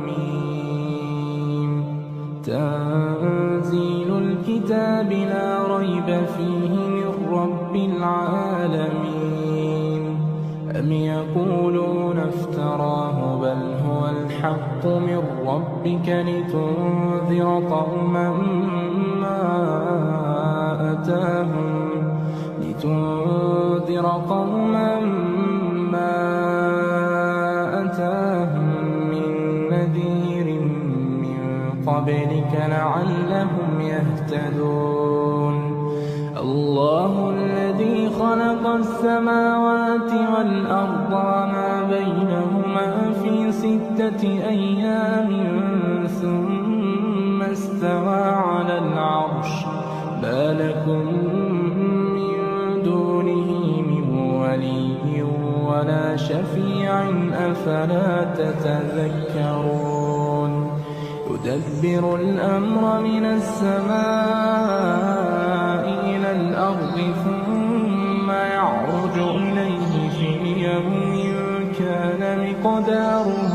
ميم. تنزيل الكتاب لا ريب فيه من رب العالمين. أم يقولون افتراه بل هو الحق من ربك لتنذر قوما ما أتاهم من نذير من قبلك لعلهم يهتدون. الله الذي خلق السماوات والأرض وما بينهما في 6 أيام ثم استوى على العرش. ما لكم من دونه من ولي ولا شفيع أفلا تتذكرون. يدبر الأمر من السماء إلى الأرض ثم يعرج إليه في يوم كان مقداره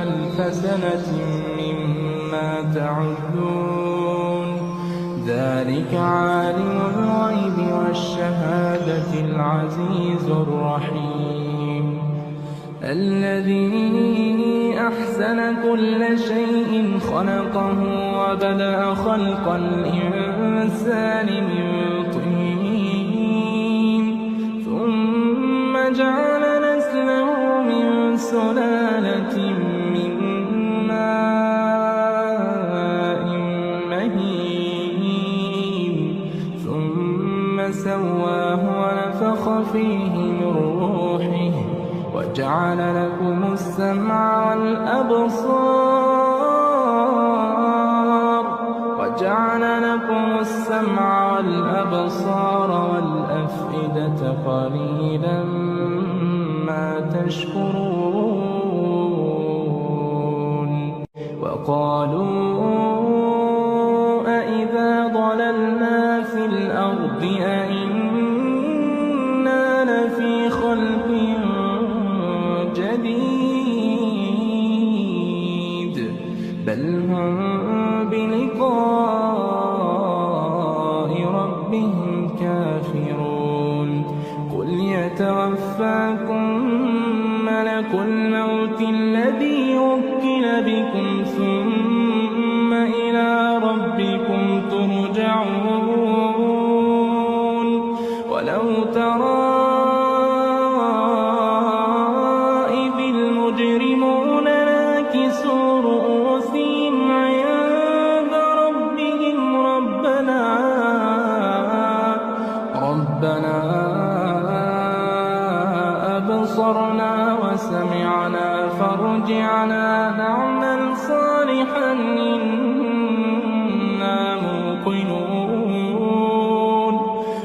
1000 سنة مما تعدون. ذلك عالم الغيب والشهادة العزيز الرحيم. الذي أحسن كل شيء خلقه وبدأ خلق الإنسان من طين ثم جعل نسله من سلالة من ماء مهين ثم سواه ونفخ فيه من روحه وجعل لكم السمع والأبصار والأفئدة قليلا ما تشكرون. وقالوا أإذا ضللنا في الأرض أإنا لفي خلق جديد بل هم بلقاء ربهم كافرون. قل يتوفاكم ملك الموت الذي وكل بكم ثم إلى ربكم ترجعون. ولو ترى إذ المجرمون ناكسوا رؤوسهم عند ربهم ربنا أبصرنا وسمعنا فارجعنا نعمل صالحا إنا موقنون.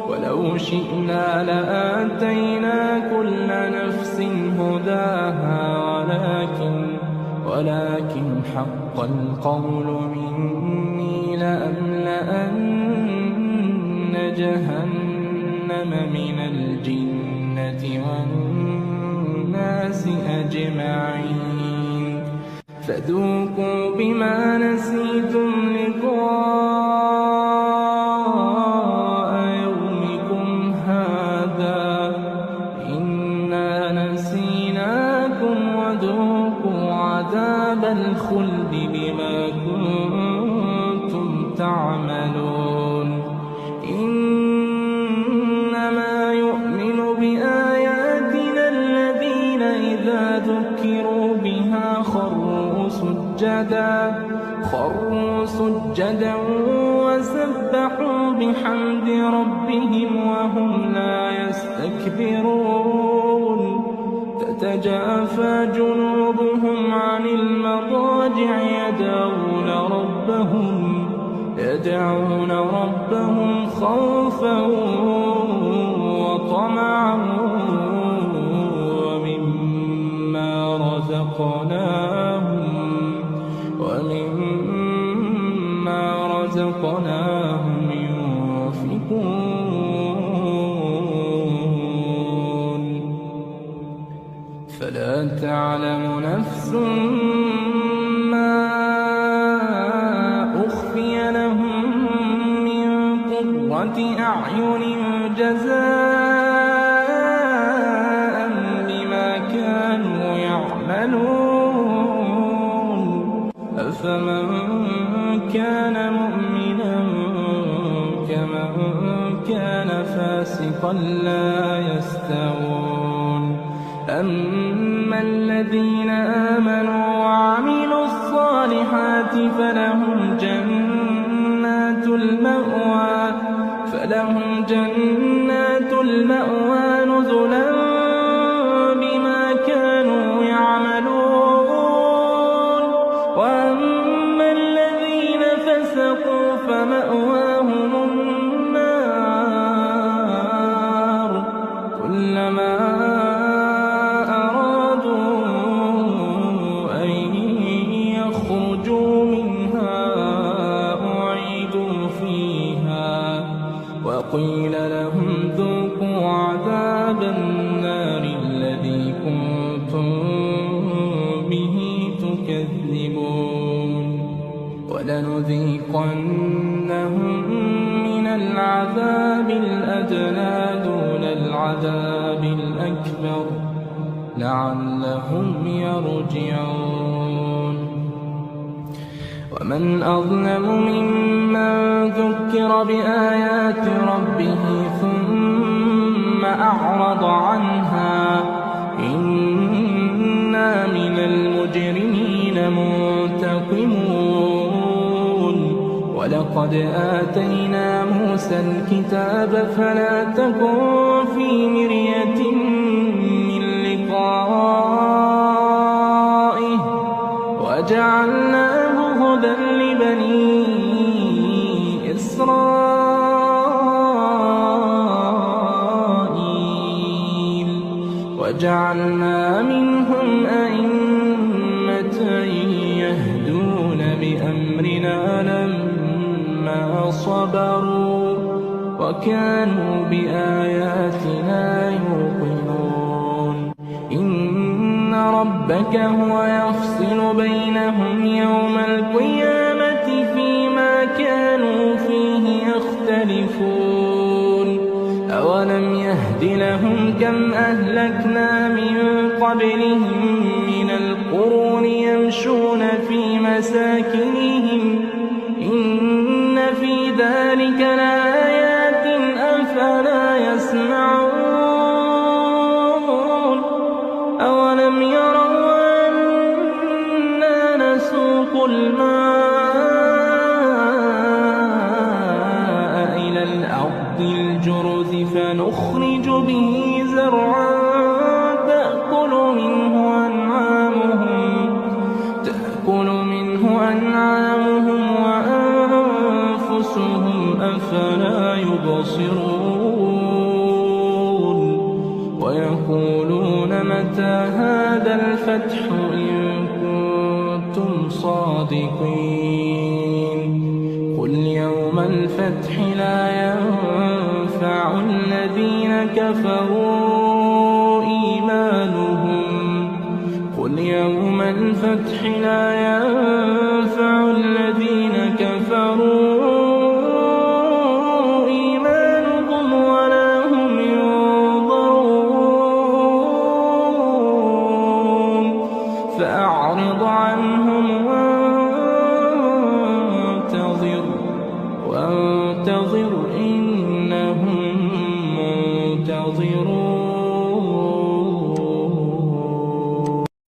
ولو شئنا لآتينا كل نفس هداها ولكن حق القول مني لأملأن جهنم من الجنة والناس أجمعين. فذوقوا بما نسيتم لقاء يومكم هذا إنا نسيناكم وذوقوا عذاب الخلد بما كنتم تعملون. إنما يؤمن بآياتنا الذين إذا ذكروا بها خروا سجدا وسبحوا بحمد ربهم وهم لا يستكبرون. تتجافى جنوبهم عن المضاجع يدعون ربهم خوفا وطمعا ومما رزقناهم ينفقون. فلا تعلم نفس ما أخفي لهم من قرة أعين جزاء بما كانوا يعملون أفمن كان مؤمنا كمن كان فاسقا لا يستوون أما الذين آمنوا وعملوا الصالحات فلهم جنات المأوى نزلا بما كانوا يعملون وأما الذين فسقوا فمأواهم النار كلما وقيل لهم ذوقوا عذاب النار الذي كنتم به تكذبون ولنذيقنهم من العذاب الأدنى دون العذاب الأكبر لعلهم يرجعون ومن أظلم ممن ذكر بآيات ربه ثم أعرض عنها إنا من المجرمين منتقمون ولقد آتينا موسى الكتاب فلا تكن في مرية من لقائه وجعلناه هدى لبني إسرائيل وجعلنا منهم أئمة يهدون بأمرنا لما صبروا وكانوا بآياتنا يوقنون إن ربك هو يفصل بينهم يوم القيامة فيما كانوا فيه يختلفون أولم يهد لهم كم أهلكنا من قبلهم من القرون يمشون في مساكنهم إن في ذلك لآيات أفلا يسمعون أولم يروا أنا نسوق الماء إلى الأرض الجرز فنخرج به زرعا تأكل منه أنعامهم وأنفسهم أفلا يبصرون ويقولون متى هذا الفتح إن كنتم صادقين قل يوم الفتح لا ينفع الذين كفروا إيمانهم قل يوم الفتح لا ينفع الذين كفروا إيمانهم ولا هم ينظرون فأعرض عنهم وانتظر إنهم منتظرون